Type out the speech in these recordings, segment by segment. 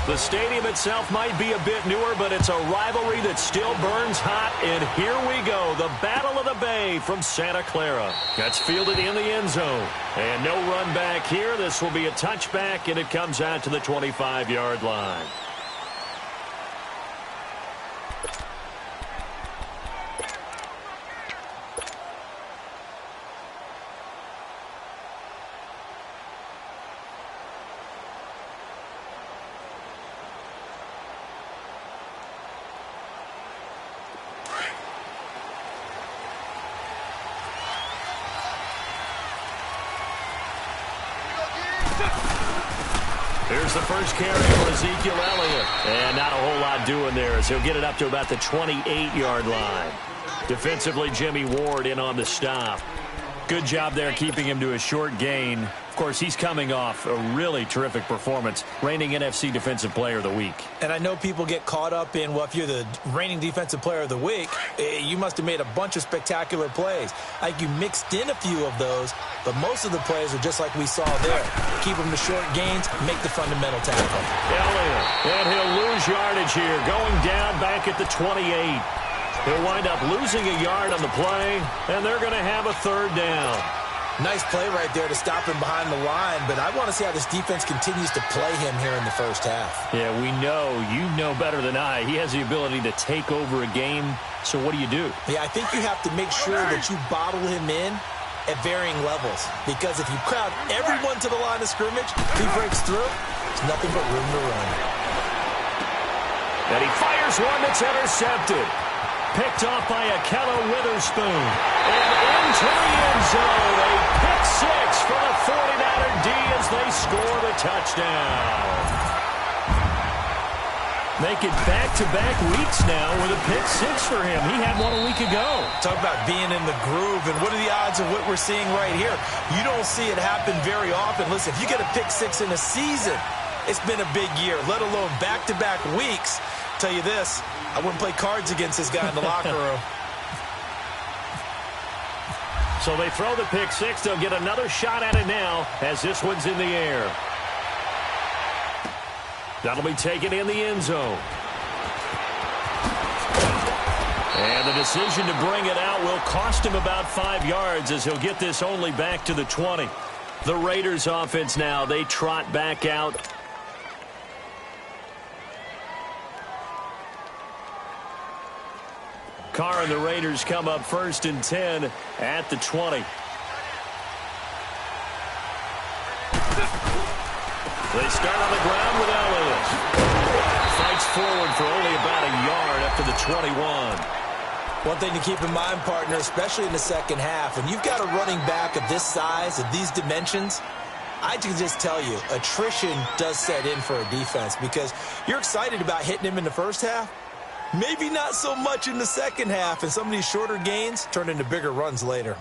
The stadium itself might be a bit newer, but it's a rivalry that still burns hot. And here we go, the Battle of the Bay from Santa Clara. That's fielded in the end zone. And no run back here. This will be a touchback, and it comes out to the 25-yard line. Here's the first carry for Ezekiel Elliott. And not a whole lot doing there as he'll get it up to about the 28-yard line. Defensively, Jimmy Ward in on the stop. Good job there keeping him to a short gain. Of course, he's coming off a really terrific performance, reigning NFC Defensive Player of the Week. And I know people get caught up in, well, if you're the reigning Defensive Player of the Week, you must have made a bunch of spectacular plays. Like you mixed in a few of those, but most of the plays are just like we saw there. Keep them to short gains, make the fundamental tackle. Elliott, and he'll lose yardage here, going down back at the 28. He'll wind up losing a yard on the play, and they're going to have a third down. Nice play right there to stop him behind the line, but I want to see how this defense continues to play him here in the first half. Yeah, we know, you know better than I, he has the ability to take over a game, so what do you do? Yeah, I think you have to make sure that you bottle him in at varying levels, because if you crowd everyone to the line of scrimmage, he breaks through, there's nothing but room to run. And he fires one that's intercepted. Picked off by Akello Witherspoon. And into the end zone. A pick six for the 49er D as they score the touchdown. Make it back-to-back weeks now with a pick six for him. He had one a week ago. Talk about being in the groove, and what are the odds of what we're seeing right here? You don't see it happen very often. Listen, if you get a pick six in a season, it's been a big year, let alone back-to-back weeks. Tell you this, I wouldn't play cards against this guy in the locker room. So they throw the pick six. They'll get another shot at it now as this one's in the air. That'll be taken in the end zone. And the decision to bring it out will cost him about 5 yards as he'll get this only back to the 20. The Raiders offense now, they trot back out. Carr and the Raiders come up first and 10 at the 20. They start on the ground with Elliott. Fights forward for only about a yard up to the 21. One thing to keep in mind, partner, especially in the second half, when you've got a running back of this size, of these dimensions, I can just tell you, attrition does set in for a defense because you're excited about hitting him in the first half. Maybe not so much in the second half, and some of these shorter gains turn into bigger runs later.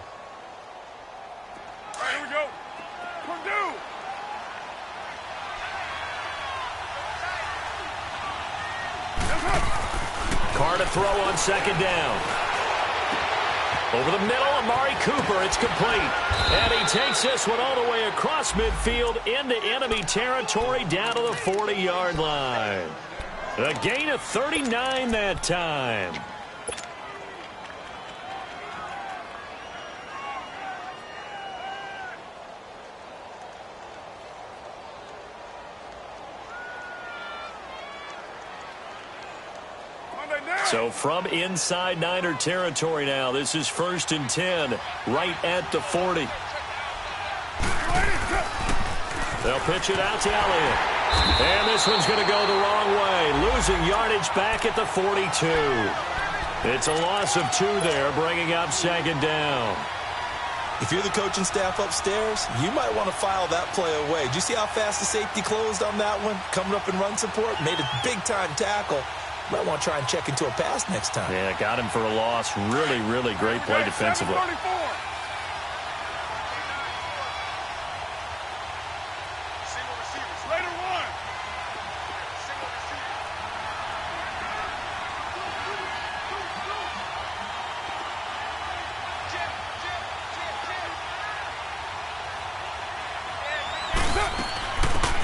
All right, here we go. Purdue. Carr to throw on second down. Over the middle, Amari Cooper, it's complete. And he takes this one all the way across midfield into enemy territory down to the 40-yard line. A gain of 39 that time. So from inside Niner territory now, this is 1st and 10, right at the 40. They'll pitch it out to Elliott. And this one's going to go the wrong way, losing yardage back at the 42. It's a loss of 2 there, bringing up second down. If you're the coaching staff upstairs, you might want to file that play away. Did you see how fast the safety closed on that one? Coming up in run support, made a big-time tackle. Might want to try and check into a pass next time. Yeah, got him for a loss. Really, really great play defensively.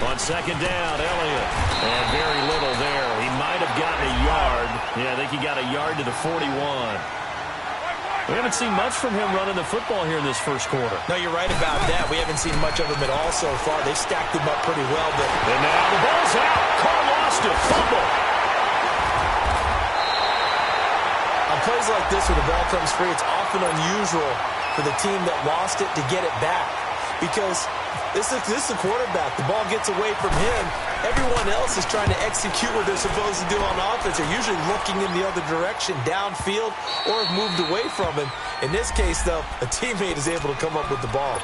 On second down, Elliott. And very like he got a yard to the 41. We haven't seen much from him running the football here in this first quarter. No, you're right about that. We haven't seen much of him at all so far. They've stacked him up pretty well. But and now the ball's out. Carr lost it. Fumble. On plays like this where the ball comes free, it's often unusual for the team that lost it to get it back. Because this is the quarterback. The ball gets away from him. Everyone else is trying to execute what they're supposed to do on offense. They're usually looking in the other direction, downfield, or have moved away from him. In this case, though, a teammate is able to come up with the ball.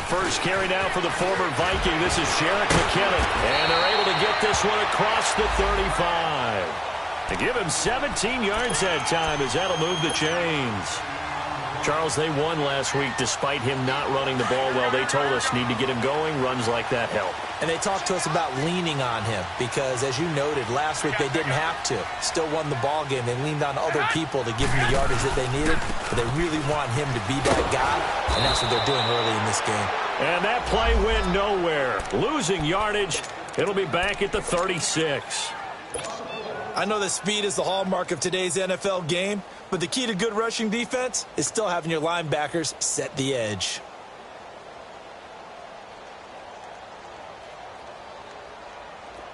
First carry now for the former Viking. This is Eric.Lew. And they're able to get this one across the 35. To give him 17 yards that time as that'll move the chains. Charles, they won last week despite him not running the ball well. They told us need to get him going. Runs like that help. And they talked to us about leaning on him because, as you noted, last week they didn't have to. Still won the ball game. They leaned on other people to give him the yardage that they needed, but they really want him to be that guy, and that's what they're doing early in this game. And that play went nowhere. Losing yardage. It'll be back at the 36. I know that speed is the hallmark of today's NFL game, but the key to good rushing defense is still having your linebackers set the edge.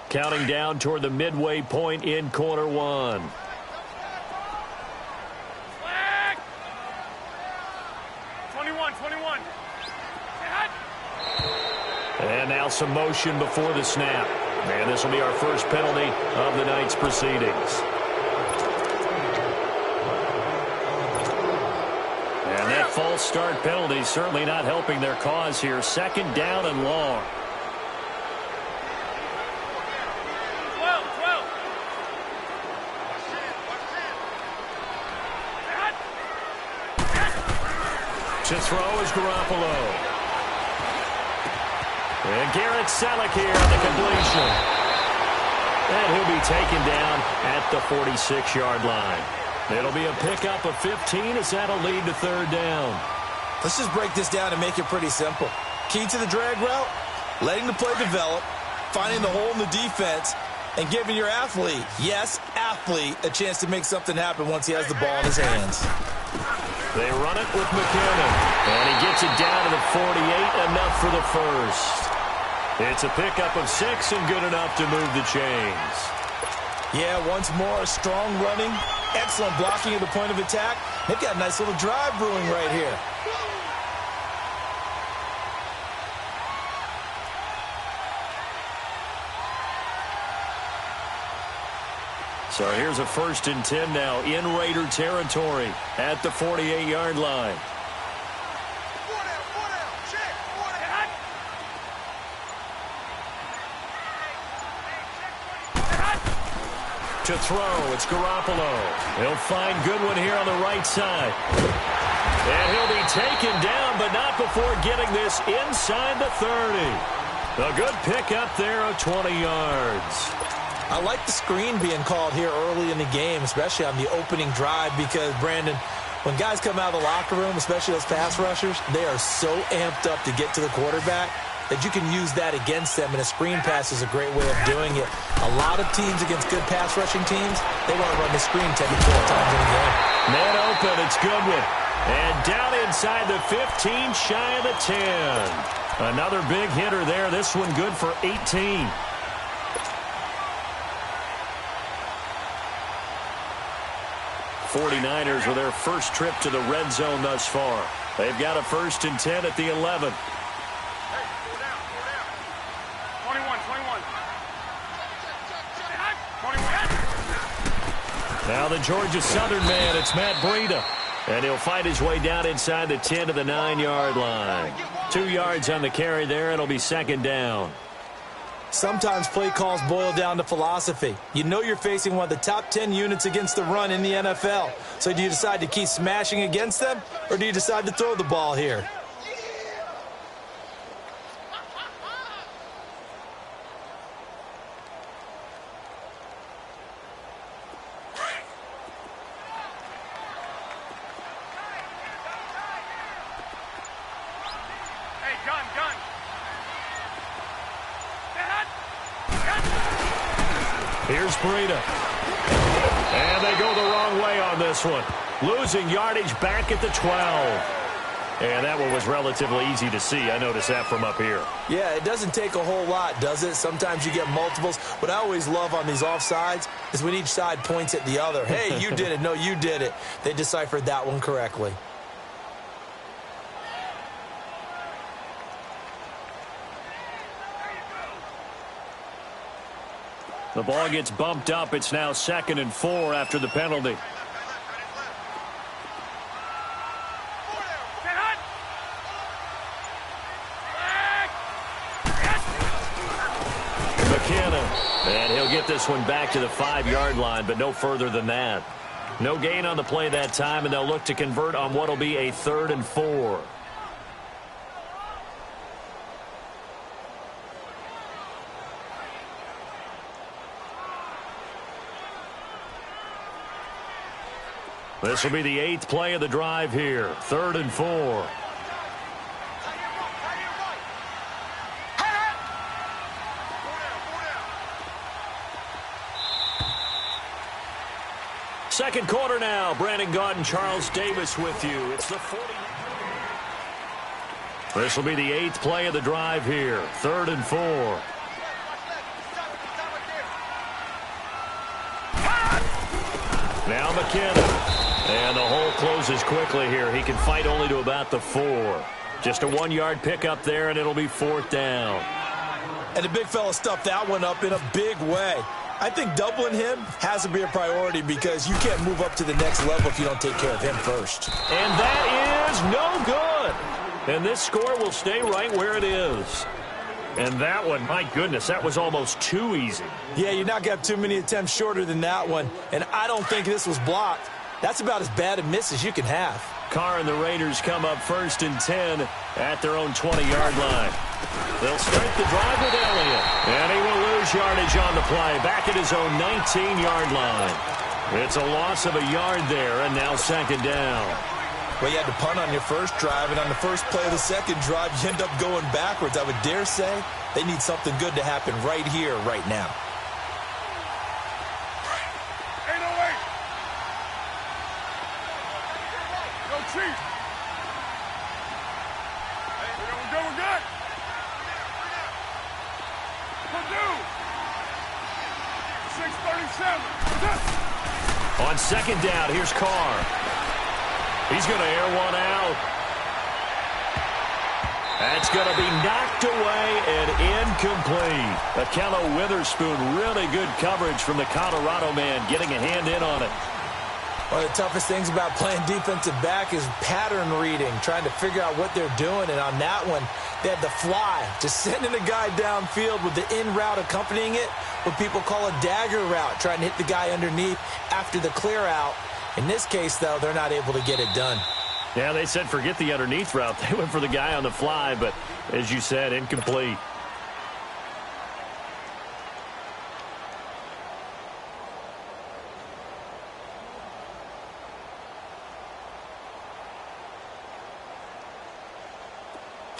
Counting down toward the midway point in quarter one. Flag! 21. And now some motion before the snap. And this will be our first penalty of the night's proceedings. And that false start penalty certainly not helping their cause here. Second down and long. 12. To throw is Garoppolo. And Garrett Selleck here on the completion. And he'll be taken down at the 46-yard line. It'll be a pickup of 15 as that'll lead to third down. Let's just break this down and make it pretty simple. Key to the drag route, letting the play develop, finding the hole in the defense, and giving your athlete, yes, athlete, a chance to make something happen once he has the ball in his hands. They run it with McKinnon. And he gets it down to the 48, enough for the first. It's a pickup of 6 and good enough to move the chains. Yeah, once more, strong running, excellent blocking at the point of attack. They've got a nice little drive brewing right here. So here's a 1st and 10 now in Raider territory at the 48-yard line. To throw, it's Garoppolo. He'll find Goodwin here on the right side. And he'll be taken down, but not before getting this inside the 30. A good pickup there of 20 yards. I like the screen being called here early in the game, especially on the opening drive, because, Brandon, when guys come out of the locker room, especially those pass rushers, they are so amped up to get to the quarterback that you can use that against them, and a screen pass is a great way of doing it. A lot of teams against good pass rushing teams, they want to run the screen 10 to 12 times in a game. Man open, it's Goodwin. And down inside the 15, shy of the 10. Another big hitter there, this one good for 18. '49ers with their first trip to the red zone thus far. They've got a 1st and 10 at the 11. Now the Georgia Southern man, it's Matt Breida. And he'll fight his way down inside the 10 to the 9-yard line. 2 yards on the carry there. It'll be 2nd down. Sometimes play calls boil down to philosophy. You know you're facing one of the top 10 units against the run in the NFL. So do you decide to keep smashing against them, or do you decide to throw the ball here? Here's Breida. And they go the wrong way on this one. Losing yardage back at the 12. And that one was relatively easy to see. I noticed that from up here. Yeah, it doesn't take a whole lot, does it? Sometimes you get multiples. What I always love on these offsides is when each side points at the other. Hey, you did it. No, you did it. They deciphered that one correctly. The ball gets bumped up. It's now 2nd and 4 after the penalty. McKenna. And he'll get this one back to the 5-yard line, but no further than that. No gain on the play that time, and they'll look to convert on what will be a 3rd and 4. This will be the 8th play of the drive here. 3rd and 4. Second quarter now. Brandon Gaudin, Charles Davis with you. It's the 40. This will be the 8th play of the drive here. 3rd and 4. Now McKenna. And the hole closes quickly here. He can fight only to about the 4. Just a 1-yard pickup there, and it'll be 4th down. And the big fella stuffed that one up in a big way. I think doubling him has to be a priority because you can't move up to the next level if you don't take care of him first. And that is no good. And this score will stay right where it is. And that one, my goodness, that was almost too easy. Yeah, you're not going to have too many attempts shorter than that one. And I don't think this was blocked. That's about as bad a miss as you can have. Carr and the Raiders come up 1st and 10 at their own 20-yard line. They'll start the drive with Elliott. And he will lose yardage on the play, back at his own 19-yard line. It's a loss of a yard there, and now 2nd down. Well, you had to punt on your first drive, and on the first play of the second drive, you end up going backwards. I would dare say they need something good to happen right here, right now. On 2nd down, here's Carr. He's going to air one out. That's going to be knocked away and incomplete. Akello Witherspoon, really good coverage from the Colorado man, getting a hand in on it. One of the toughest things about playing defensive back is pattern reading, trying to figure out what they're doing. And on that one, they had the fly, just sending a guy downfield with the in route accompanying it, what people call a dagger route, trying to hit the guy underneath after the clear out. In this case, though, they're not able to get it done. Yeah, they said forget the underneath route. They went for the guy on the fly, but as you said, incomplete.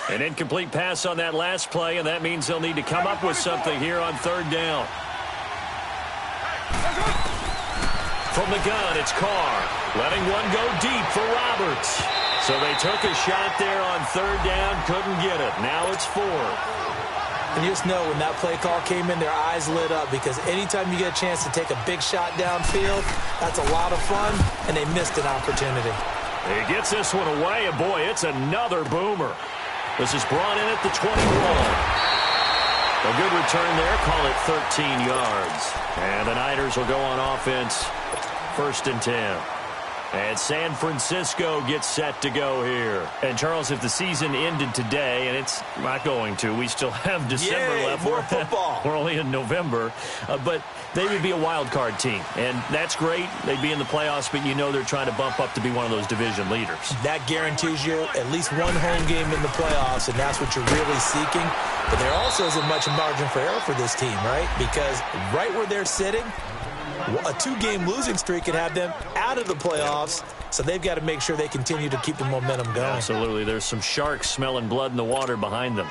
An incomplete pass on that last play, and that means they'll need to come up with something here on 3rd down. From the gun, it's Carr. Letting one go deep for Roberts. So they took a shot there on 3rd down, couldn't get it. Now it's 4th. And you just know when that play call came in, their eyes lit up because anytime you get a chance to take a big shot downfield, that's a lot of fun, and they missed an opportunity. He gets this one away, and boy, it's another boomer. This is brought in at the 21. A good return there, call it 13 yards. And the Niners will go on offense, 1st and 10. And San Francisco gets set to go here. And, Charles, if the season ended today, and it's not going to, we still have December Yay, left. more football. We're only in November. But they would be a wild card team. And that's great. They'd be in the playoffs, but you know they're trying to bump up to be one of those division leaders. That guarantees you at least one home game in the playoffs, and that's what you're really seeking. But there also isn't much margin for error for this team, right? Because right where they're sitting, a two-game losing streak could have them out of the playoffs, so they've got to make sure they continue to keep the momentum going. Absolutely. There's some sharks smelling blood in the water behind them.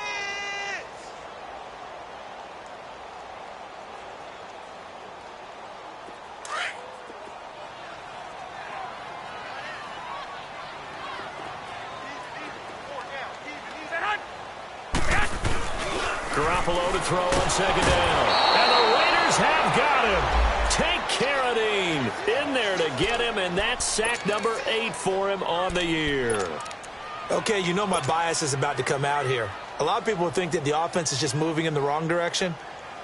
Garoppolo to throw on second down. And the Raiders have got him. Take Carradine in there to get him, and that's sack number 8 for him on the year. Okay, you know my bias is about to come out here. A lot of people think that the offense is just moving in the wrong direction.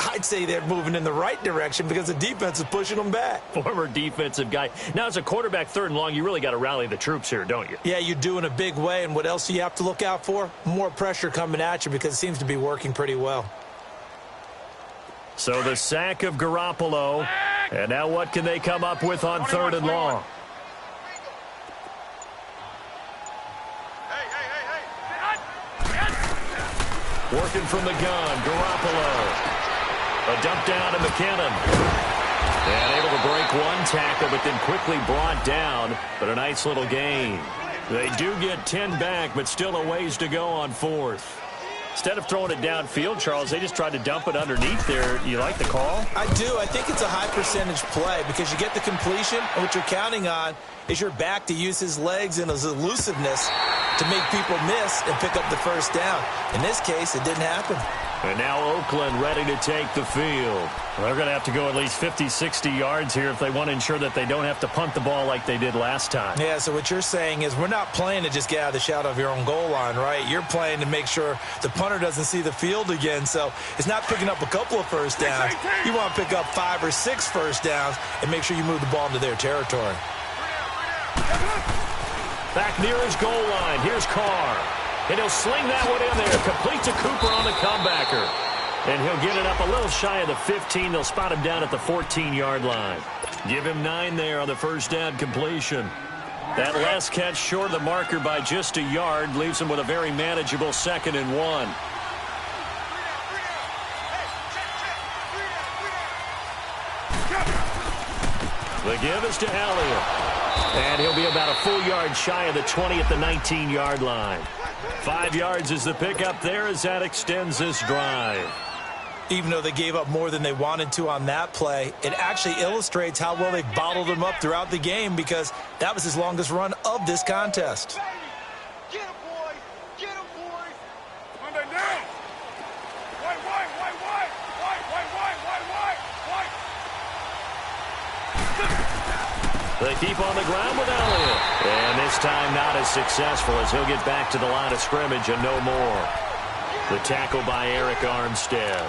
I'd say they're moving in the right direction because the defense is pushing them back. Former defensive guy. Now, as a quarterback, 3rd and long, you really got to rally the troops here, don't you? Yeah, you do in a big way, and what else do you have to look out for? More pressure coming at you because it seems to be working pretty well. So the sack of Garoppolo, and now what can they come up with on 3rd and long? Working from the gun, Garoppolo. A dump down to McKinnon. And able to break one tackle, but then quickly brought down. But a nice little gain. They do get 10 back, but still a ways to go on 4th. Instead of throwing it downfield, Charles, they just tried to dump it underneath there. You like the call? I do. I think it's a high percentage play because you get the completion, and what you're counting on is your back to use his legs and his elusiveness to make people miss and pick up the first down. In this case, it didn't happen. And now Oakland ready to take the field. Well, they're going to have to go at least 50, 60 yards here if they want to ensure that they don't have to punt the ball like they did last time. Yeah, so what you're saying is we're not playing to just get out of the shadow of your own goal line, right? You're playing to make sure the punter doesn't see the field again. So it's not picking up a couple of first downs. You want to pick up 5 or 6 first downs and make sure you move the ball into their territory. Back near his goal line. Here's Carr. And he'll sling that one in there. Complete to Cooper on the comebacker. And he'll get it up a little shy of the 15. They'll spot him down at the 14-yard line. Give him 9 there on the first down completion. That last catch short of the marker by just a yard leaves him with a very manageable 2nd and 1. The give is to Elliott. And he'll be about a full yard shy of the 20 at the 19-yard line. 5 yards is the pickup there as that extends this drive. Even though they gave up more than they wanted to on that play, it actually illustrates how well they bottled him up throughout the game because that was his longest run of this contest. Get him, boys! Get him, boys! Come on down! Why? They keep on the ground with Elliott. And this time not as successful as he'll get back to the line of scrimmage and no more. The tackle by Eric Armstead.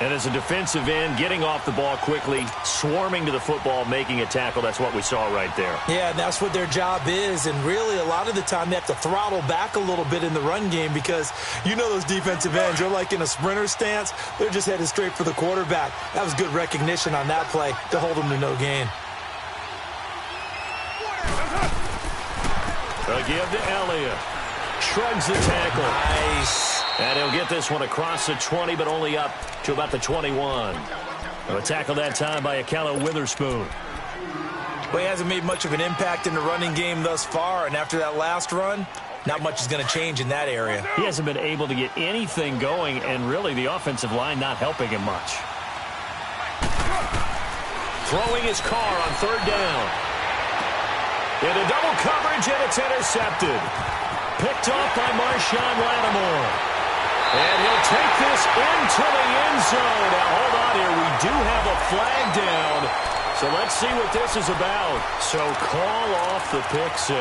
And as a defensive end, getting off the ball quickly, swarming to the football, making a tackle, that's what we saw right there. Yeah, and that's what their job is. And really, a lot of the time, they have to throttle back a little bit in the run game because you know those defensive ends, they're like in a sprinter stance. They're just headed straight for the quarterback. That was good recognition on that play to hold them to no gain. A give to Elliott. Shrugs the tackle. Nice. And he'll get this one across the 20, but only up to about the 21. A tackle that time by Akello Witherspoon. Well, he hasn't made much of an impact in the running game thus far, and after that last run, not much is going to change in that area. He hasn't been able to get anything going, and really the offensive line not helping him much. Throwing his car on 3rd down. Into double coverage, and it's intercepted. Picked off by Marshawn Lattimore. And he'll take this into the end zone. Now, hold on here. We do have a flag down. So let's see what this is about. So call off the pick 6.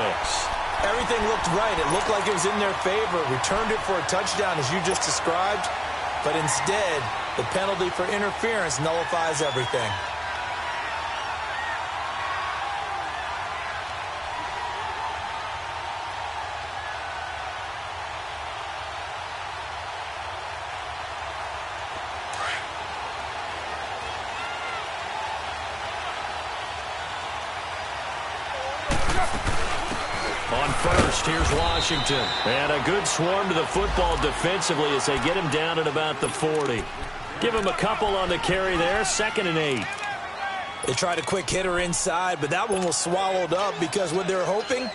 Everything looked right. It looked like it was in their favor. Returned it for a touchdown, as you just described. But instead, the penalty for interference nullifies everything. On first, here's Washington. And a good swarm to the football defensively as they get him down at about the 40. Give him a couple on the carry there, 2nd and 8. They tried a quick hitter inside, but that one was swallowed up because what they're hoping,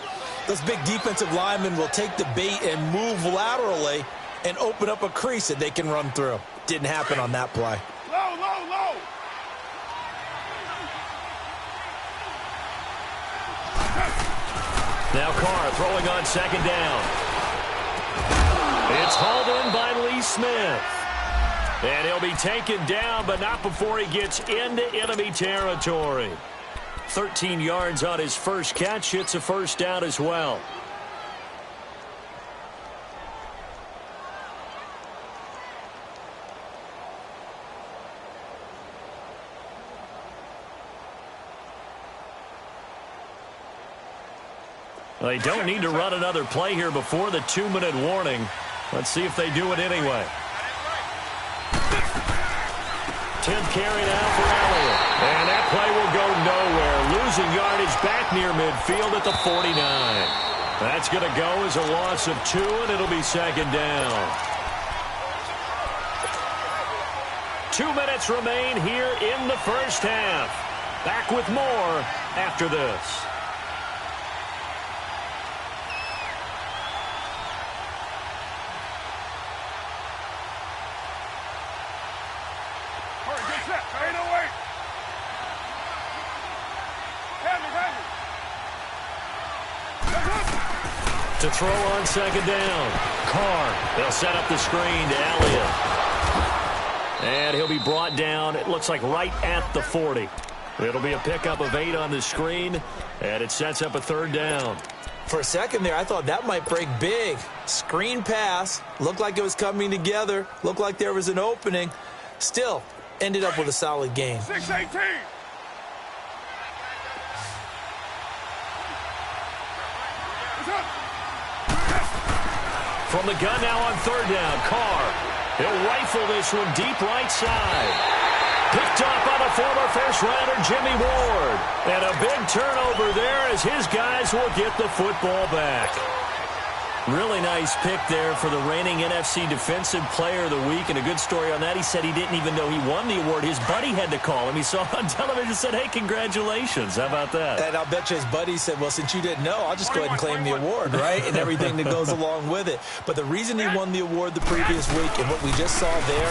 those big defensive linemen will take the bait and move laterally and open up a crease that they can run through. Didn't happen on that play. Low, low, low. Now Carr throwing on 2nd down. It's hauled in by Lee Smith. And he'll be taken down, but not before he gets into enemy territory. 13 yards on his first catch. It's a first down as well. They don't need to run another play here before the 2-minute warning. Let's see if they do it anyway. 10th carry now for Elliott. And that play will go nowhere. Losing yardage back near midfield at the 49. That's going to go as a loss of 2, and it'll be 2nd down. 2 minutes remain here in the first half. Back with more after this. To throw on 2nd down. Carr. They'll set up the screen to Elliott. And he'll be brought down, it looks like right at the 40. It'll be a pickup of 8 on the screen, and it sets up a 3rd down. For a second there, I thought that might break big. Screen pass. Looked like it was coming together. Looked like there was an opening. Still, ended up with a solid gain. 6-18. From the gun now on 3rd down, Carr. He'll rifle this one deep right side. Picked up by the former first-rounder Jimmy Ward. And a big turnover there as his guys will get the football back. Really nice pick there for the reigning NFC Defensive Player of the Week. And a good story on that. He said he didn't even know he won the award. His buddy had to call him. He saw on television and said, hey, congratulations. How about that? And I'll bet you his buddy said, well, since you didn't know, I'll just go ahead and claim the award, right? And everything that goes along with it. But the reason he won the award the previous week and what we just saw there,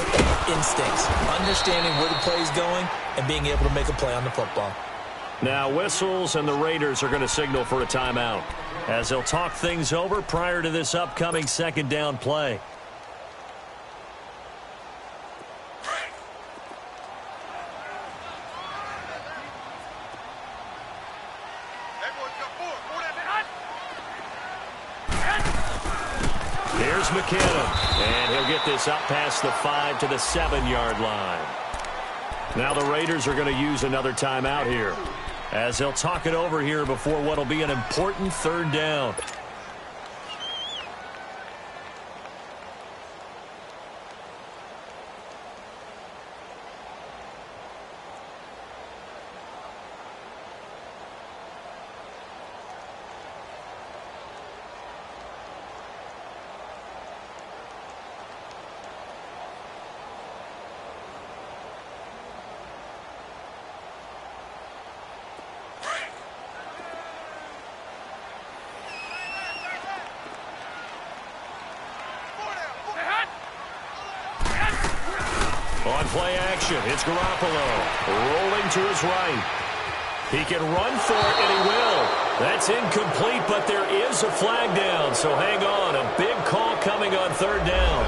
instincts. Understanding where the play's going and being able to make a play on the football. Now whistles and the Raiders are going to signal for a timeout as they'll talk things over prior to this upcoming 2nd down play. Here's McKinnon, and he'll get this up past the 5 to the 7-yard line. Now the Raiders are going to use another timeout here as they'll talk it over here before what will be an important 3rd down. On play action, it's Garoppolo rolling to his right. He can run for it, and he will. That's incomplete, but there is a flag down, so hang on. A big call coming on 3rd down.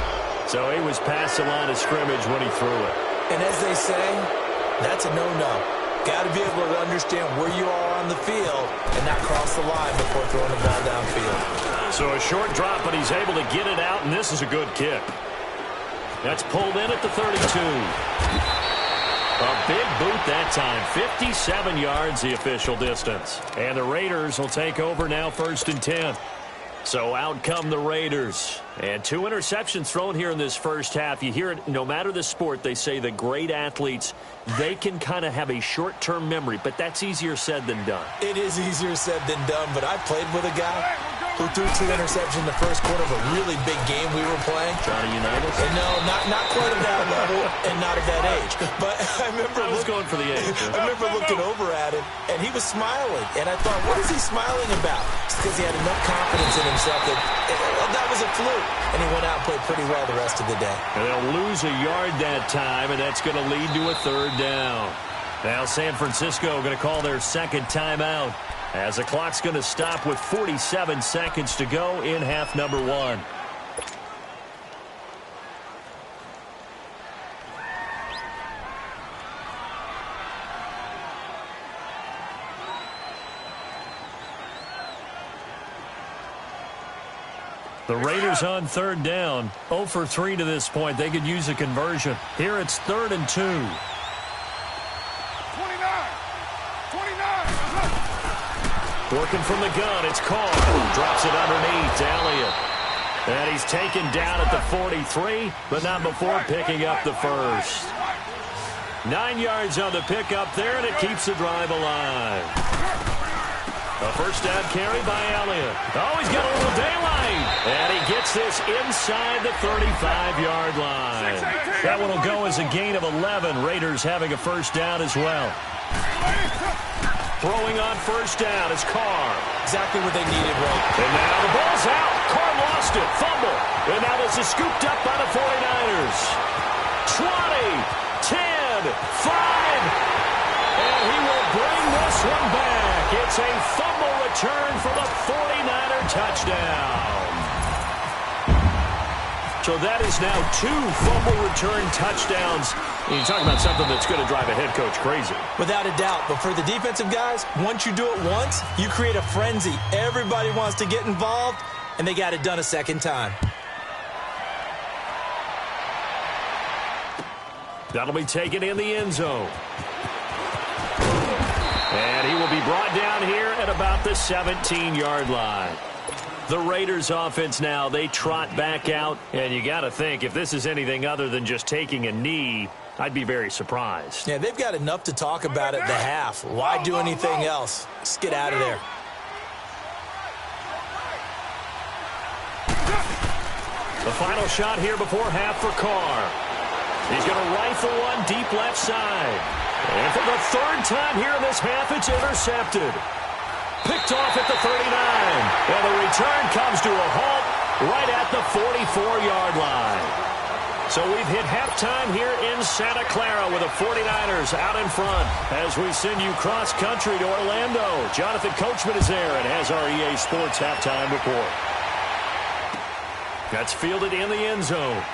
So he was past the line of scrimmage when he threw it. And as they say, that's a no-no. Got to be able to understand where you are on the field and not cross the line before throwing the ball downfield. So a short drop, but he's able to get it out, and this is a good kick. That's pulled in at the 32. A big boot that time. 57 yards the official distance. And the Raiders will take over now 1st and 10. So out come the Raiders. And 2 interceptions thrown here in this first half. You hear it, no matter the sport, they say the great athletes, they can kind of have a short-term memory, but that's easier said than done. It is easier said than done, but I played with a guy who threw 2 interceptions in the first quarter of a really big game we were playing. Johnny Unitas? No, not quite at that level and not at that age. But I remember I was going for the age. I remember looking over at him, and he was smiling. And I thought, what is he smiling about? It's because he had enough confidence in himself that was a fluke. And he went out and played pretty well the rest of the day. And they'll lose a yard that time, and that's going to lead to a 3rd down. Now San Francisco going to call their second timeout, as the clock's going to stop with 47 seconds to go in half number 1. The Raiders on 3rd down, 0 for 3 to this point. They could use a conversion. Here it's 3rd and 2. 29. Working from the gun, it's Carr. Drops it underneath to Elliott. And he's taken down at the 43, but not before picking up the first. 9 yards on the pickup there, and it keeps the drive alive. A first down carry by Elliott. Oh, he's got a little daylight. And he gets this inside the 35-yard line. That one will go as a gain of 11. Raiders having a first down as well. Throwing on first down is Carr. Exactly what they needed, right? And now the ball's out. Carr lost it. Fumble. And now this is scooped up by the 49ers. 20, 10, 5. And he will bring this one back. It's a fumble return for the 49er touchdown. So that is now 2 fumble return touchdowns. You're talking about something that's going to drive a head coach crazy. Without a doubt. But for the defensive guys, once you do it once, you create a frenzy. Everybody wants to get involved, and they got it done a second time. That'll be taken in the end zone. And he will be brought down here at about the 17-yard line. The Raiders offense now, they trot back out. And you got to think, if this is anything other than just taking a knee, I'd be very surprised. Yeah, they've got enough to talk about at the half. Why do anything else? Just get out of there. The final shot here before half for Carr. He's going to rifle one deep left side. And for the 3rd time here in this half, it's intercepted. Picked off at the 39. And the return comes to a halt right at the 44-yard line. So we've hit halftime here in Santa Clara with the 49ers out in front. As we send you cross-country to Orlando, Jonathan Coachman is there and has our EA Sports halftime report. That's fielded in the end zone.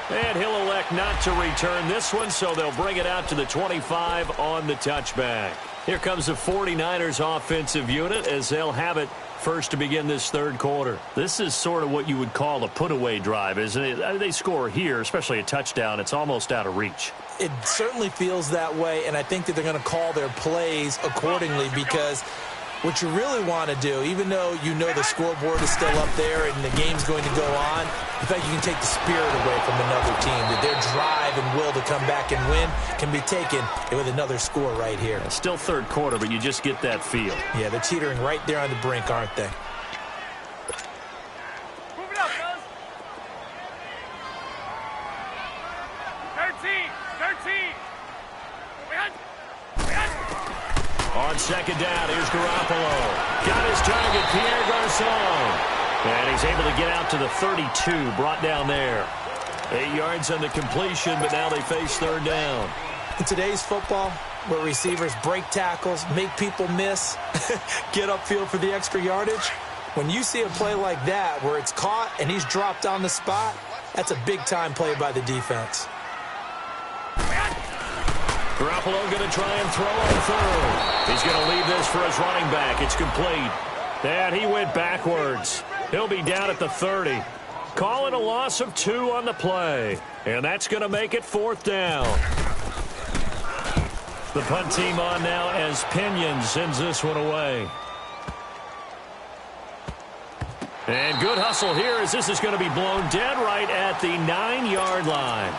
And he'll elect not to return this one, so they'll bring it out to the 25 on the touchback. Here comes the 49ers offensive unit as they'll have it first to begin this 3rd quarter. This is sort of what you would call a put-away drive, isn't it? They score here, especially a touchdown. It's almost out of reach. It certainly feels that way, and I think that they're going to call their plays accordingly because what you really want to do, even though you know the scoreboard is still up there and the game's going to go on, in fact, you can take the spirit away from another team, that their drive and will to come back and win can be taken with another score right here. Still 3rd quarter, but you just get that feel. Yeah, they're teetering right there on the brink, aren't they? Move it up, guys. 13. On second down, here's Garoppolo. Got his target, Pierre Garçon. And he's able to get out to the 32, brought down there. 8 yards on the completion, but now they face 3rd down. In today's football, where receivers break tackles, make people miss, get upfield for the extra yardage, when you see a play like that where it's caught and he's dropped on the spot, that's a big-time play by the defense. Garoppolo going to try and throw on 3rd. He's going to leave this for his running back. It's complete. And he went backwards. He'll be down at the 30. Calling a loss of 2 on the play. And that's going to make it 4th down. The punt team on now as Pinion sends this one away. And good hustle here as this is going to be blown dead right at the 9-yard line.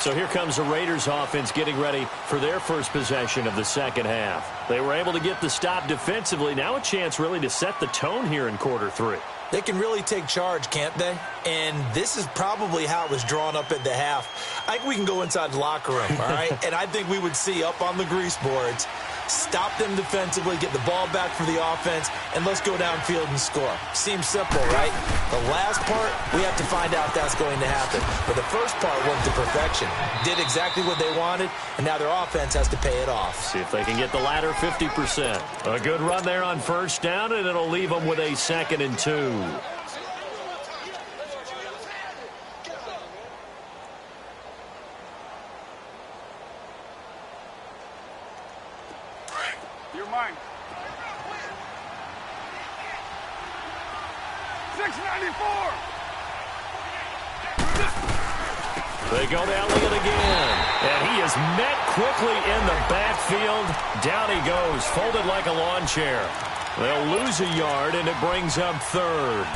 So here comes the Raiders offense getting ready for their first possession of the second half. They were able to get the stop defensively. Now a chance really to set the tone here in quarter 3. They can really take charge, can't they? And this is probably how it was drawn up at the half. I think we can go inside the locker room, all right? And I think we would see up on the grease boards, stop them defensively, get the ball back for the offense, and let's go downfield and score. Seems simple, right? The last part, we have to find out if that's going to happen. But the first part went to perfection. Did exactly what they wanted, and now their offense has to pay it off. See if they can get the latter 50%. A good run there on first down, and it'll leave them with a 2nd and 2. You're mine. 694. They go to Elliott again. And he is met quickly in the backfield. Down he goes, folded like a lawn chair. They'll lose a yard, and it brings up 3rd.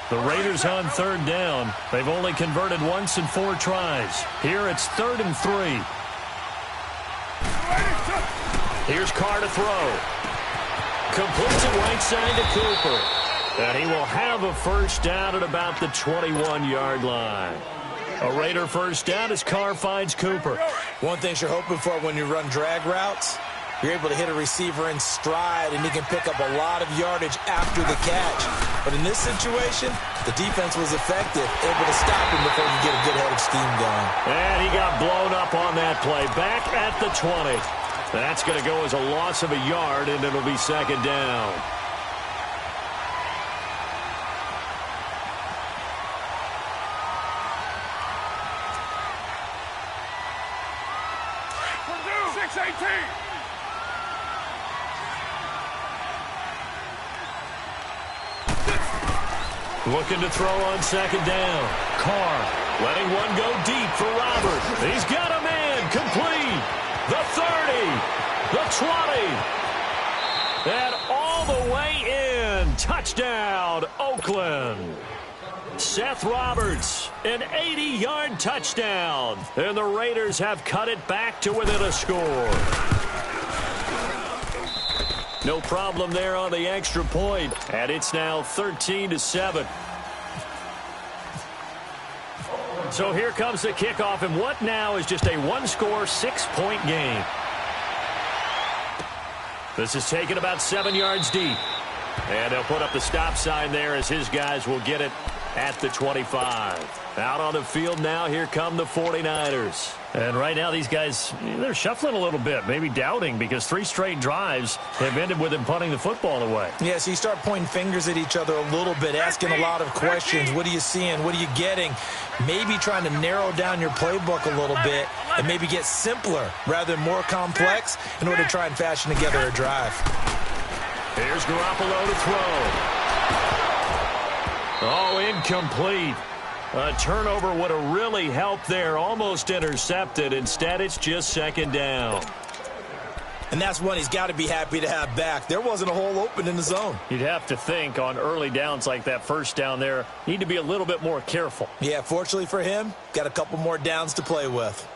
The Raiders on 3rd down. They've only converted once in 4 tries. Here it's 3rd and 3. Here's Carr to throw. Completes it right side to Cooper. And he will have a first down at about the 21-yard line. A Raider first down as Carr finds Cooper. One thing you're hoping for when you run drag routes, you're able to hit a receiver in stride, and he can pick up a lot of yardage after the catch. But in this situation, the defense was effective, able to stop him before he could get a good head of steam going. And he got blown up on that play. Back at the 20. That's going to go as a loss of a yard, and it'll be 2nd down. Purdue, 618. Looking to throw on 2nd down. Carr letting one go deep for Robert. He's got a man. Complete. The 30. The 20. And all the way in. Touchdown, Oakland. Seth Roberts, an 80-yard touchdown. And the Raiders have cut it back to within a score. No problem there on the extra point. And it's now 13-7. So here comes the kickoff, and what now is just a one-score, 6-point game. This is taken about 7 yards deep. And they'll put up the stop sign there as his guys will get it at the 25. Out on the field now, here come the 49ers. And right now these guys, they're shuffling a little bit, maybe doubting, because 3 straight drives have ended with them punting the football away. Yeah, so you start pointing fingers at each other a little bit, asking a lot of questions. What are you seeing? What are you getting? Maybe trying to narrow down your playbook a little bit and maybe get simpler rather than more complex in order to try and fashion together a drive. Here's Garoppolo to throw. Oh, incomplete. A turnover would have really helped there. Almost intercepted. Instead, it's just 2nd down. And that's one he's got to be happy to have back. There wasn't a hole open in the zone. You'd have to think on early downs like that first down there, need to be a little bit more careful. Yeah, fortunately for him, got a couple more downs to play with.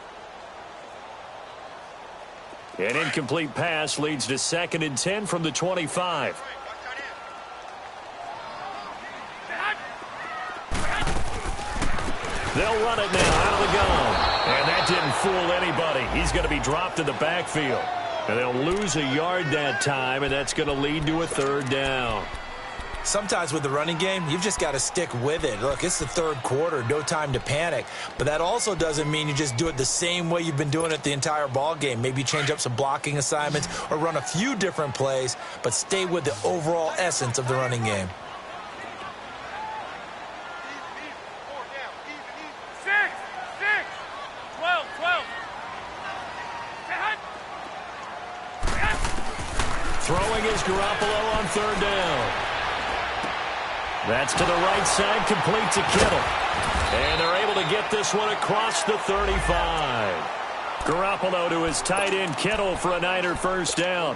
An incomplete pass leads to 2nd and 10 from the 25. They'll run it now out of the gun. And that didn't fool anybody. He's going to be dropped in the backfield. And they'll lose a yard that time, and that's going to lead to a 3rd down. Sometimes with the running game, you've just got to stick with it. Look, it's the 3rd quarter, no time to panic. But that also doesn't mean you just do it the same way you've been doing it the entire ball game. Maybe change up some blocking assignments or run a few different plays, but stay with the overall essence of the running game. 12. Throwing is Garoppolo on third down. That's to the right side, complete to Kittle. And they're able to get this one across the 35. Garoppolo to his tight end, Kittle, for a Niner first down.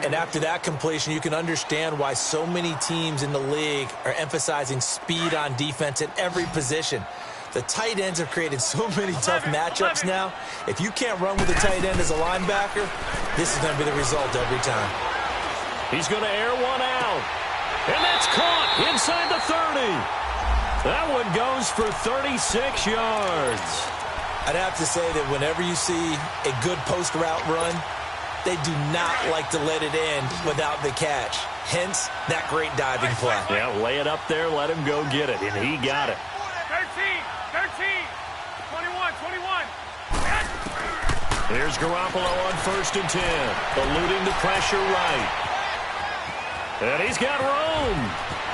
And after that completion, you can understand why so many teams in the league are emphasizing speed on defense at every position. The tight ends have created so many tough matchups now. If you can't run with a tight end as a linebacker, this is going to be the result every time. He's going to air one out. And that's caught inside the 30. That one goes for 36 yards. I'd have to say that whenever you see a good post route run, they do not like to let it end without the catch. Hence, that great diving play. Yeah, lay it up there, let him go get it, and he got it. 13, 21, 21. Here's Garoppolo on 1st and 10, eluding the pressure right. And he's got room.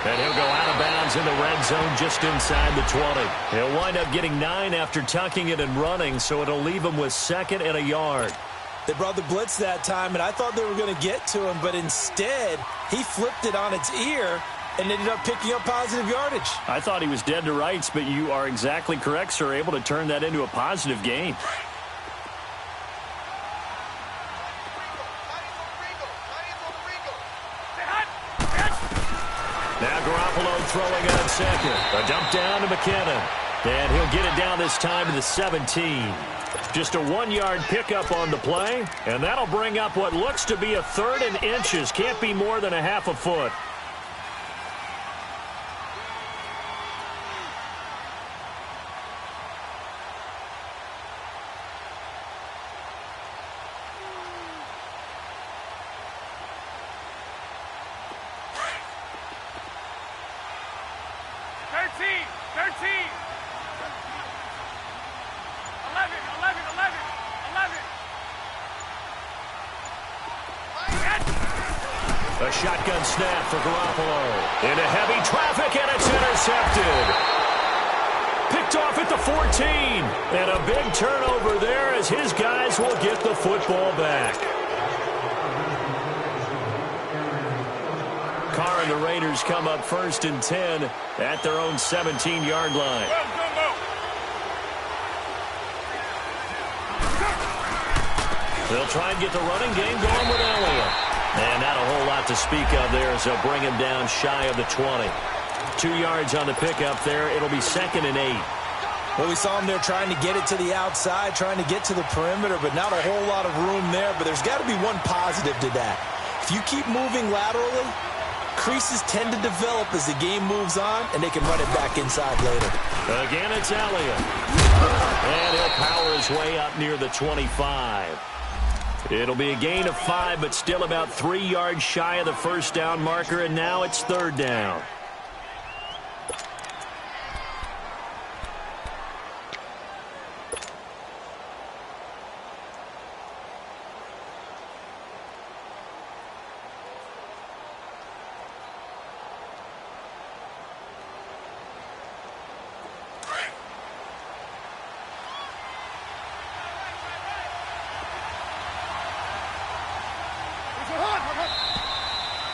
And he'll go out of bounds in the red zone just inside the 20. He'll wind up getting 9 after tucking it and running, so it'll leave him with 2nd and a yard. They brought the blitz that time, and I thought they were going to get to him, but instead, he flipped it on its ear and ended up picking up positive yardage. I thought he was dead to rights, but you are exactly correct, sir, able to turn that into a positive gain. Now Garoppolo throwing on 2nd. A dump down to McKinnon. And he'll get it down this time to the 17. Just a 1-yard pickup on the play, and that'll bring up what looks to be a 3rd and inches. Can't be more than a half a foot. A shotgun snap for Garoppolo. Into heavy traffic, and it's intercepted. Picked off at the 14. And a big turnover there as his guys will get the football back. Carr and the Raiders come up 1st and 10 at their own 17-yard line. They'll try and get the running game going with Elliott. And not a whole lot to speak of there as they'll bring him down shy of the 20. 2 yards on the pickup there. It'll be 2nd and 8. Well, we saw him there trying to get it to the outside, trying to get to the perimeter, but not a whole lot of room there. But there's got to be one positive to that. If you keep moving laterally, creases tend to develop as the game moves on, and they can run it back inside later. Again, it's Elliott. And he'll power his way up near the 25. It'll be a gain of 5, but still about 3 yards shy of the first down marker, and now it's 3rd down.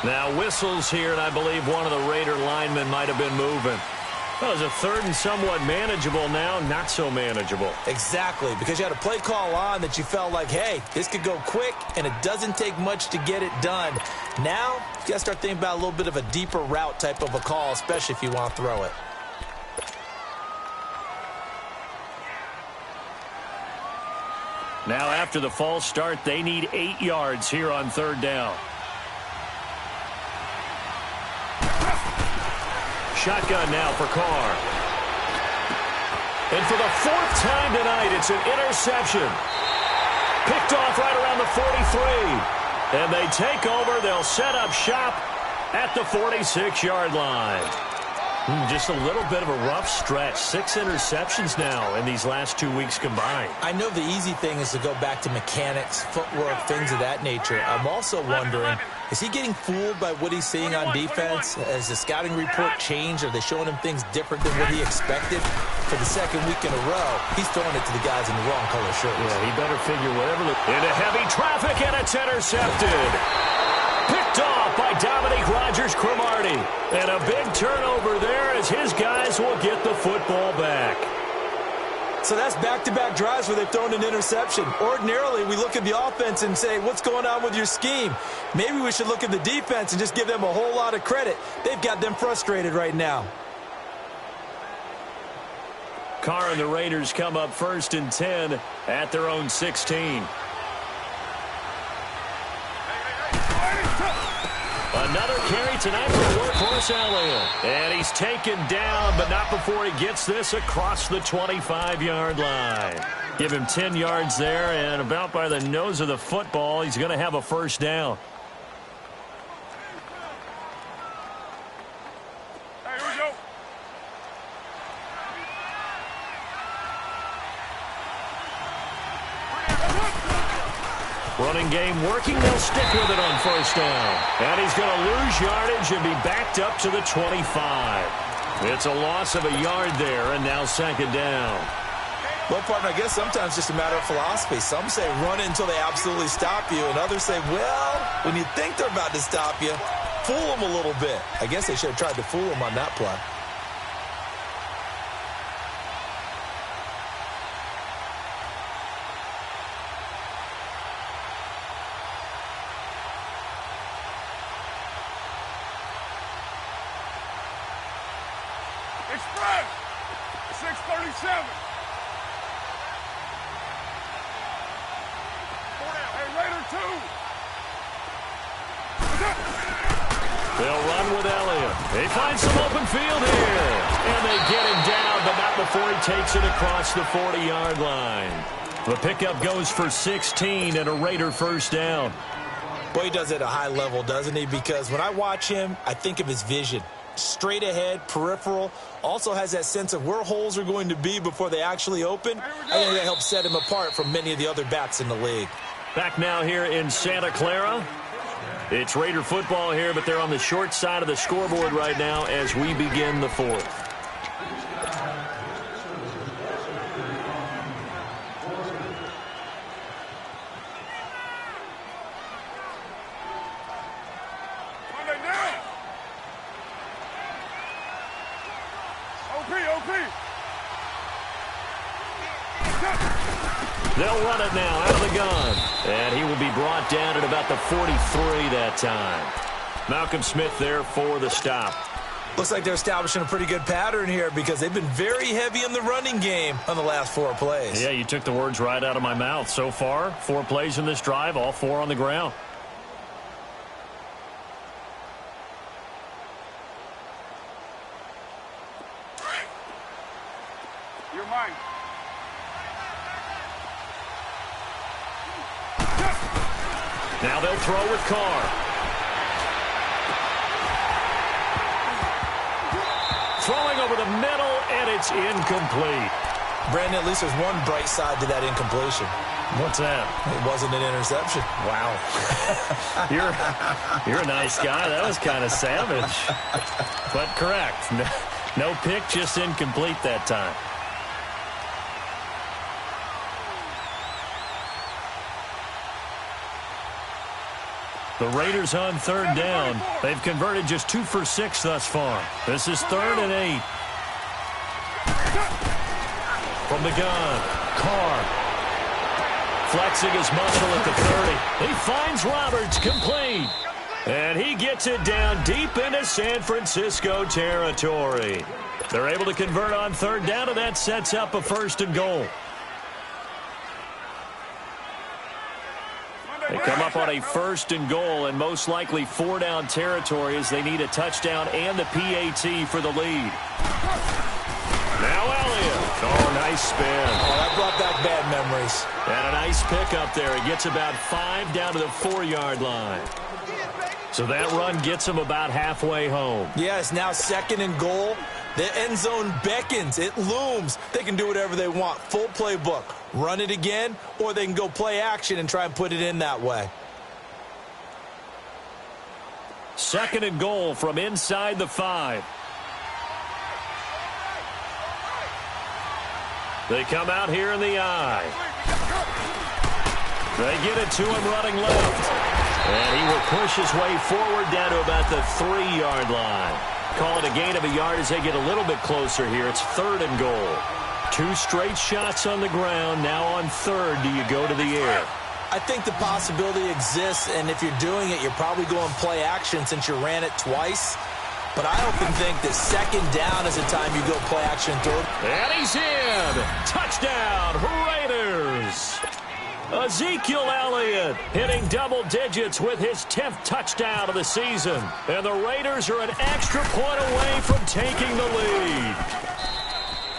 Now whistles here, and I believe one of the Raider linemen might have been moving. That was a 3rd and somewhat manageable, now not so manageable. Exactly, because you had a play call on that you felt like, hey, this could go quick, and it doesn't take much to get it done. Now, you got to start thinking about a little bit of a deeper route type of a call, especially if you want to throw it. Now after the false start, they need 8 yards here on 3rd down. Shotgun now for Carr. And for the 4th time tonight, it's an interception. Picked off right around the 43. And they take over. They'll set up shop at the 46-yard line. Just a little bit of a rough stretch. 6 interceptions now in these last 2 weeks combined. I know the easy thing is to go back to mechanics, footwork, things of that nature. I'm also wondering, is he getting fooled by what he's seeing on defense? Has the scouting report changed? Are they showing him things different than what he expected? for the second week in a row, he's throwing it to the guys in the wrong color shirts. Yeah, he better figure whatever. Into heavy traffic, and it's intercepted. Picked off by Dominique Rodgers-Cromartie. And a big turnover there as his guys will get the football back. So that's back-to-back drives where they've thrown an interception. Ordinarily, we look at the offense and say, what's going on with your scheme? Maybe we should look at the defense and just give them a whole lot of credit. They've got them frustrated right now. Carr and the Raiders come up 1st and 10 at their own 16. Another carry tonight for Workhorse Elliott. And he's taken down, but not before he gets this across the 25-yard line. Give him 10 yards there, and about by the nose of the football, he's going to have a first down. Hey, here we go. Running game working. They'll stick with it on first down. And he's going to lose yardage and be backed up to the 25. It's a loss of a yard there, and now second down. Well, partner, I guess sometimes it's just a matter of philosophy. Some say run it until they absolutely stop you, and others say, well, when you think they're about to stop you, fool them a little bit. I guess they should have tried to fool them on that play. Express. 637. Hey, Raider 2. They'll run with Elliott. They find some open field here. And they get him down, but not before he takes it across the 40-yard line. The pickup goes for 16 and a Raider first down. Boy, he does it at a high level, doesn't he? Because when I watch him, I think of his vision. Straight ahead, peripheral, also has that sense of where holes are going to be before they actually open. I think that helps set him apart from many of the other backs in the league. Back now here in Santa Clara. It's Raider football here, but they're on the short side of the scoreboard right now as we begin the fourth. They'll run it now out of the gun. And he will be brought down at about the 43 that time. Malcolm Smith there for the stop. Looks like they're establishing a pretty good pattern here because they've been very heavy in the running game on the last 4 plays. Yeah, you took the words right out of my mouth. So far, 4 plays in this drive, all 4 on the ground. You're mine. Now they'll throw with Carr. Throwing over the middle, and it's incomplete. Brandon, at least there's one bright side to that incompletion. What's that? It wasn't an interception. Wow. You're a nice guy. That was kind of savage. But correct. No pick, just incomplete that time. The Raiders on third down. They've converted just 2 for 6 thus far. This is 3rd and 8. From the gun, Carr. Flexing his muscle at the 30. He finds Roberts, complete. And he gets it down deep into San Francisco territory. They're able to convert on third down, and that sets up a 1st and goal. They come up on a 1st and goal, and most likely 4-down territory as they need a touchdown and the PAT for the lead. Now Elliott. Oh, nice spin. Oh, that brought back bad memories. And a nice pickup there. He gets about 5 down to the 4-yard line. So that run gets him about halfway home. Yeah, it's now 2nd and goal. The end zone beckons. It looms. They can do whatever they want. Full playbook. Run it again, or they can go play action and try and put it in that way. 2nd and goal from inside the 5. They come out here in the eye. They get it to him running left. And he will push his way forward down to about the 3-yard line. Call it a gain of a yard as they get a little bit closer here. It's 3rd and goal. 2 straight shots on the ground. Now on 3rd, do you go to the air? I think the possibility exists, and if you're doing it, you're probably going play action since you ran it twice. But I often think that 2nd down is the time you go play action third. And he's in. Touchdown, Raiders. Ezekiel Elliott hitting double digits with his 10th touchdown of the season. And the Raiders are an extra point away from taking the lead.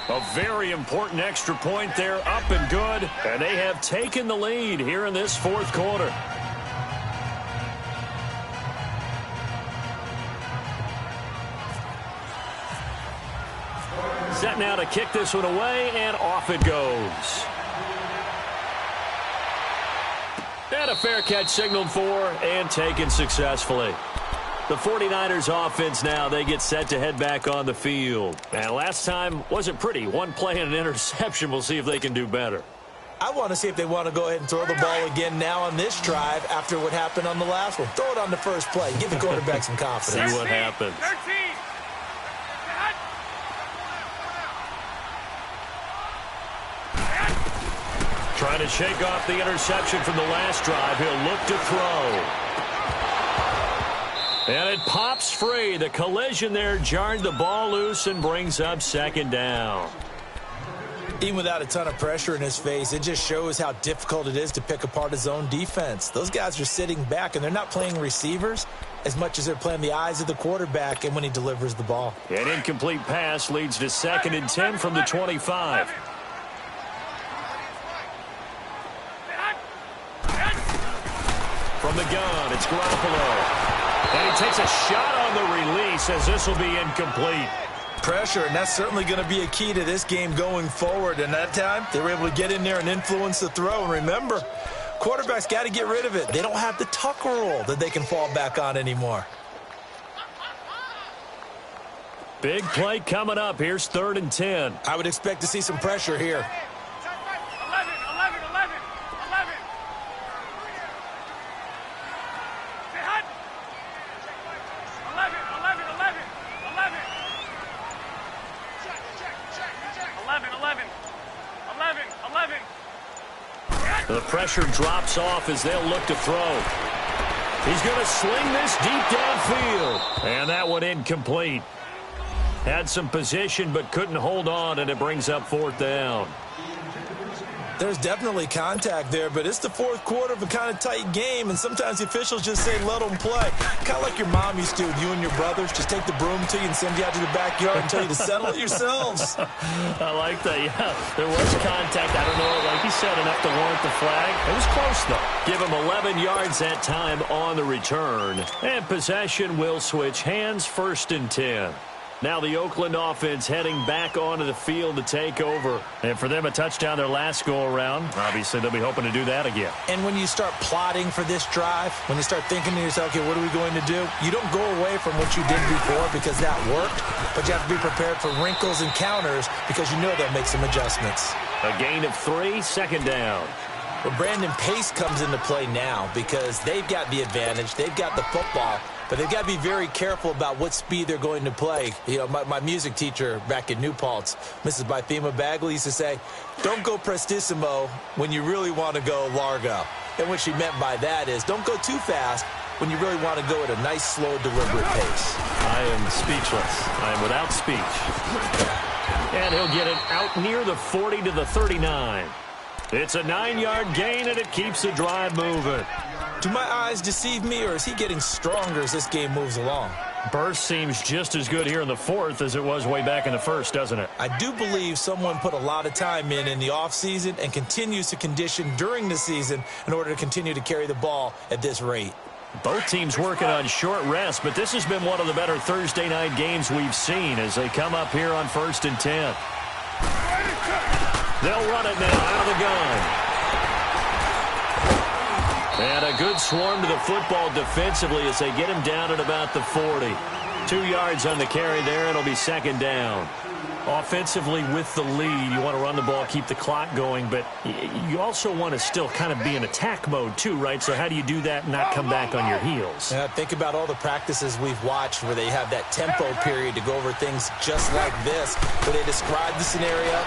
A very important extra point there, up and good. And they have taken the lead here in this 4th quarter. Set now to kick this one away, and off it goes. And a fair catch signaled for and taken successfully. The 49ers offense now, they get set to head back on the field. And last time wasn't pretty. 1 play and an interception. We'll see if they can do better. I want to see if they want to go ahead and throw the ball again now on this drive after what happened on the last one. Throw it on the first play. Give the quarterback some confidence. See what happens. 13. Trying to shake off the interception from the last drive. He'll look to throw. And it pops free. The collision there jarred the ball loose and brings up 2nd down. Even without a ton of pressure in his face, it just shows how difficult it is to pick apart his own defense. Those guys are sitting back, and they're not playing receivers as much as they're playing the eyes of the quarterback and when he delivers the ball. An incomplete pass leads to 2nd and 10 from the 25. From the gun, it's Garoppolo. And he takes a shot on the release as this will be incomplete. Pressure, and that's certainly going to be a key to this game going forward. And that time, they were able to get in there and influence the throw. And remember, quarterbacks got to get rid of it. They don't have the tuck roll that they can fall back on anymore. Big play coming up. Here's 3rd and 10. I would expect to see some pressure here. 11. The pressure drops off as they'll look to throw. He's going to sling this deep downfield. And that one incomplete. Had some position but couldn't hold on, and it brings up 4th down. There's definitely contact there, but it's the 4th quarter of a kind of tight game, and sometimes the officials just say let them play. Kind of like your mom used to with you and your brothers. Just take the broom to you and send you out to the backyard and tell you to settle it yourselves. I like that, yeah. There was contact. I don't know, like you said, enough to warrant the flag. It was close, though. Give him 11 yards that time on the return. And possession will switch hands, 1st and 10. Now the Oakland offense heading back onto the field to take over. And for them, a touchdown their last go-around. Obviously, they'll be hoping to do that again. And when you start plotting for this drive, when you start thinking to yourself, okay, what are we going to do? You don't go away from what you did before because that worked, but you have to be prepared for wrinkles and counters because you know they'll make some adjustments. A gain of 3, 2nd down. Well, Brandon, pace comes into play now because they've got the advantage. They've got the football. But they've got to be very careful about what speed they're going to play. You know, my music teacher back in New Paltz, Mrs. Bythema Bagley, used to say, don't go prestissimo when you really want to go largo. And what she meant by that is don't go too fast when you really want to go at a nice, slow, deliberate pace. I am speechless. I am without speech. And he'll get it out near the 40 to the 39. It's a 9-yard gain, and it keeps the drive moving. Do my eyes deceive me, or is he getting stronger as this game moves along? Burst seems just as good here in the 4th as it was way back in the 1st, doesn't it? I do believe someone put a lot of time in the offseason and continues to condition during the season in order to continue to carry the ball at this rate. Both teams working on short rest, but this has been one of the better Thursday night games we've seen as they come up here on 1st and 10. They'll run it now out of the gun. And a good swarm to the football defensively as they get him down at about the 40. 2 yards on the carry there. It'll be 2nd down. Offensively with the lead, you want to run the ball, keep the clock going, but you also want to still kind of be in attack mode too, right? So how do you do that and not come back on your heels? Yeah, think about all the practices we've watched where they have that tempo period to go over things just like this, where they describe the scenario,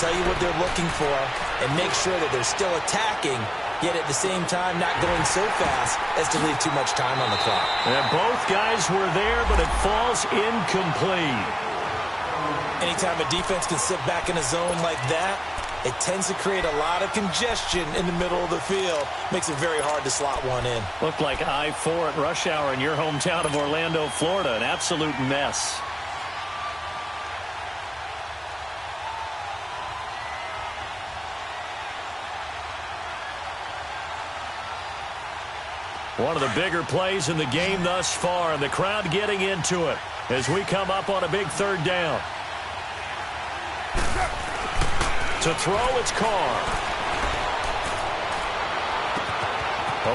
tell you what they're looking for, and make sure that they're still attacking, yet at the same time not going so fast as to leave too much time on the clock. And both guys were there, but it falls incomplete. Anytime a defense can sit back in a zone like that, it tends to create a lot of congestion in the middle of the field. Makes it very hard to slot one in. Looked like I-4 at rush hour in your hometown of Orlando, Florida. An absolute mess. One of the bigger plays in the game thus far, and the crowd getting into it as we come up on a big third down. To throw, it's Carr.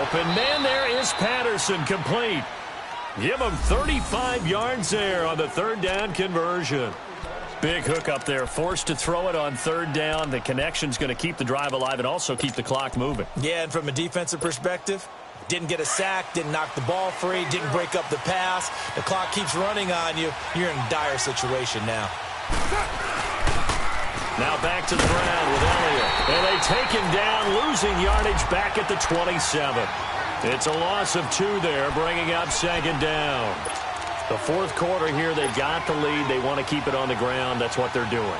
Open man there is Patterson, complete. Give him 35 yards there on the third down conversion. Big hook up there, forced to throw it on third down. The connection's going to keep the drive alive and also keep the clock moving. Yeah, and from a defensive perspective, didn't get a sack, didn't knock the ball free, didn't break up the pass. The clock keeps running on you. You're in a dire situation now. Now back to the ground with Elliott. And they take him down, losing yardage back at the 27. It's a loss of 2 there, bringing up second down. The fourth quarter here, they've got the lead. They want to keep it on the ground. That's what they're doing.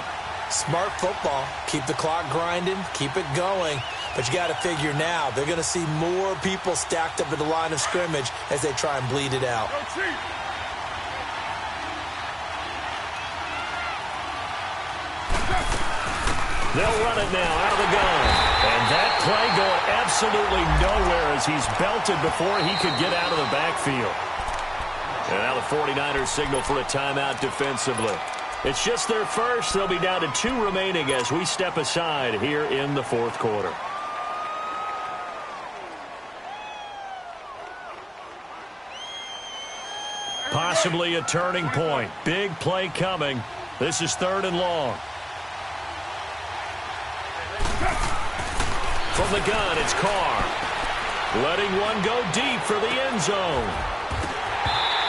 Smart football. Keep the clock grinding, keep it going. But you got to figure now, they're going to see more people stacked up at the line of scrimmage as they try and bleed it out. They'll run it now out of the gun. And that play going absolutely nowhere as he's belted before he could get out of the backfield. And now the 49ers signal for a timeout defensively. It's just their first. They'll be down to 2 remaining as we step aside here in the fourth quarter. Possibly a turning point. Big play coming. This is 3rd and long. From the gun, it's Carr. Letting one go deep for the end zone.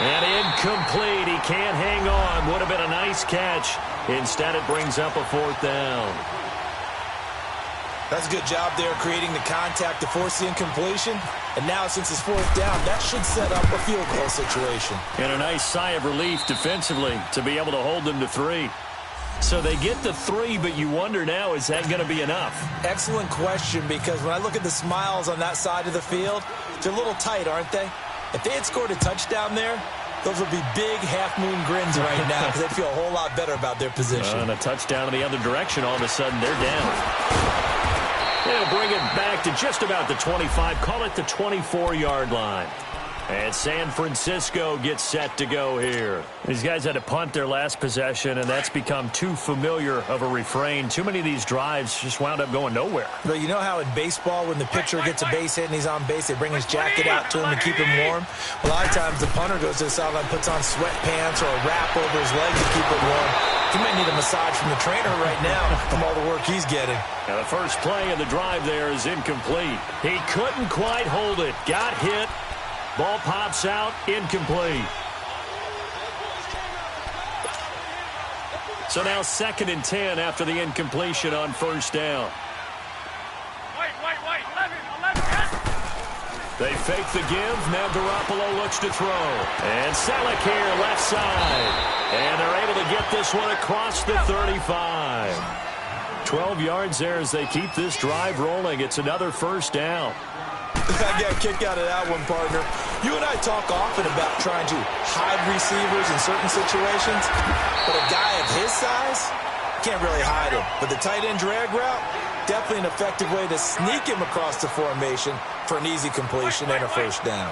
And incomplete. He can't hang on. Would have been a nice catch. Instead, it brings up a 4th down. That's a good job there creating the contact to force the incompletion. And now, since it's 4th down, that should set up a field goal situation. And a nice sigh of relief defensively to be able to hold them to 3. So they get the 3, but you wonder now, is that going to be enough? Excellent question, because when I look at the smiles on that side of the field, they're a little tight, aren't they? If they had scored a touchdown there, those would be big half-moon grins right now because they'd feel a whole lot better about their position. And a touchdown in the other direction, all of a sudden they're down. They'll bring it back to just about the 25, call it the 24-yard line. And San Francisco gets set to go here. These guys had to punt their last possession, and that's become too familiar of a refrain. Too many of these drives just wound up going nowhere. But you know how in baseball, when the pitcher gets a base hit and he's on base, they bring his jacket out to him to keep him warm? A lot of times the punter goes to the sideline, puts on sweatpants or a wrap over his leg to keep it warm. He might need a massage from the trainer right now from all the work he's getting. Now the first play of the drive there is incomplete. He couldn't quite hold it. Got hit. Ball pops out, incomplete. So now 2nd and 10 after the incompletion on 1st down. Wait, 11, They fake the give. Now Garoppolo looks to throw. And Selleck here, left side. And they're able to get this one across the 35. 12 yards there as they keep this drive rolling. It's another 1st down. I got a kick out of that one, partner. You and I talk often about trying to hide receivers in certain situations, but a guy of his size can't really hide him. But the tight end drag route, definitely an effective way to sneak him across the formation for an easy completion and a 1st down.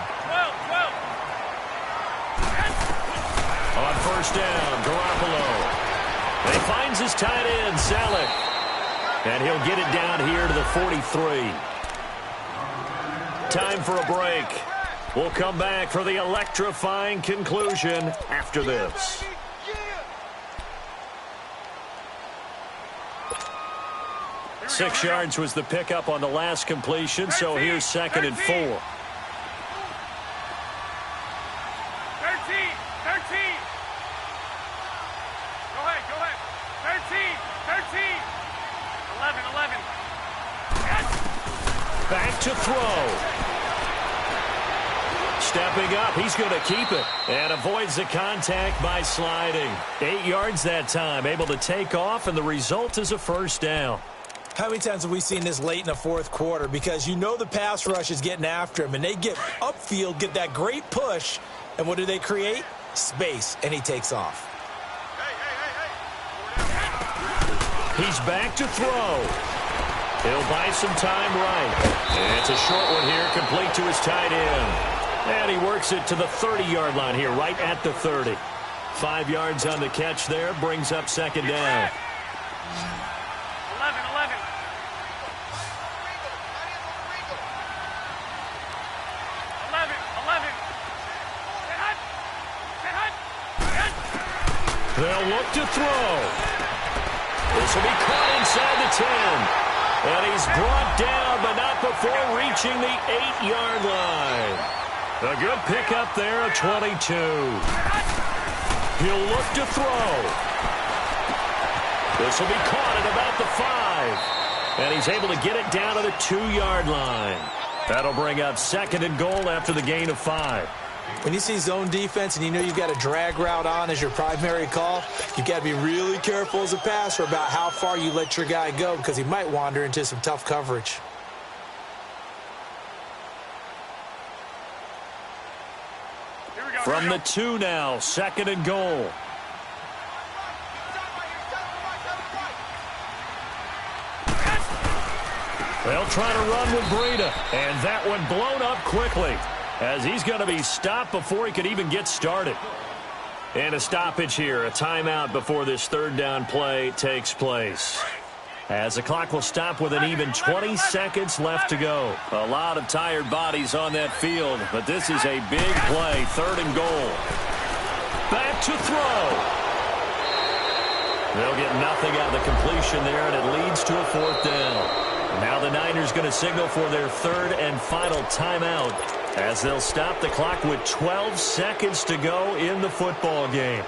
On 1st down, Garoppolo. And he finds his tight end, Selleck. And he'll get it down here to the 43. Time for a break. We'll come back for the electrifying conclusion after this. 6 yards was the pickup on the last completion, so here's 2nd and 4. 13. 13. 13. 11. Back to throw. Stepping up, he's going to keep it and avoids the contact by sliding. 8 yards that time, able to take off, and the result is a first down. How many times have we seen this late in the fourth quarter? Because you know the pass rush is getting after him, and they get upfield, get that great push, and what do they create? Space, and he takes off. He's back to throw. He'll buy some time right. And it's a short one here, complete to his tight end. And he works it to the 30-yard line here, right at the 30. 5 yards on the catch there, brings up 2nd down. 11. They'll look to throw. This will be caught inside the 10. And he's brought down, but not before reaching the 8-yard line. A good pickup there, a 22. He'll look to throw. This will be caught at about the 5. And he's able to get it down to the 2-yard line. That'll bring up 2nd and goal after the gain of 5. When you see zone defense and you know you've got a drag route on as your primary call, you've got to be really careful as a passer about how far you let your guy go because he might wander into some tough coverage. From the 2 now, 2nd and goal. They'll try to run with Breida, and that one blown up quickly as he's going to be stopped before he could even get started. And a stoppage here, a timeout before this 3rd down play takes place. As the clock will stop with an even 20 seconds left to go. A lot of tired bodies on that field, but this is a big play, 3rd and goal. Back to throw. They'll get nothing out of the completion there, and it leads to a 4th down. Now the Niners going to signal for their 3rd and final timeout as they'll stop the clock with 12 seconds to go in the football game.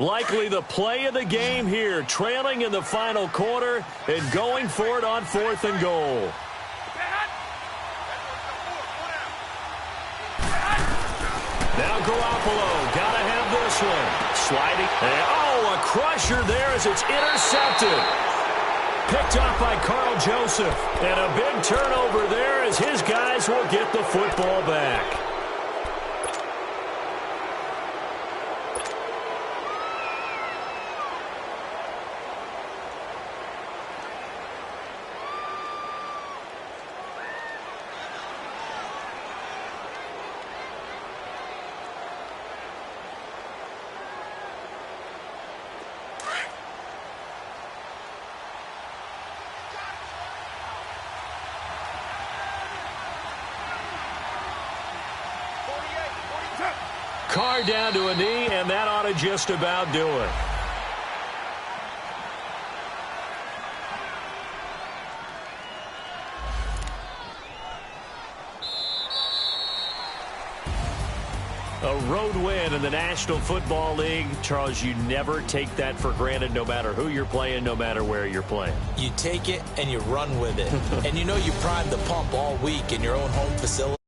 Likely the play of the game here, trailing in the final quarter and going for it on 4th and goal. Now Garoppolo, gotta have this one. Sliding, and a crusher there as it's intercepted. Picked off by Carl Joseph, and a big turnover there as his guys will get the football back. Carr down to a knee, and that ought to just about do it. A road win in the National Football League. Charles, you never take that for granted no matter who you're playing, no matter where you're playing. You take it and you run with it. And you know you primed the pump all week in your own home facility.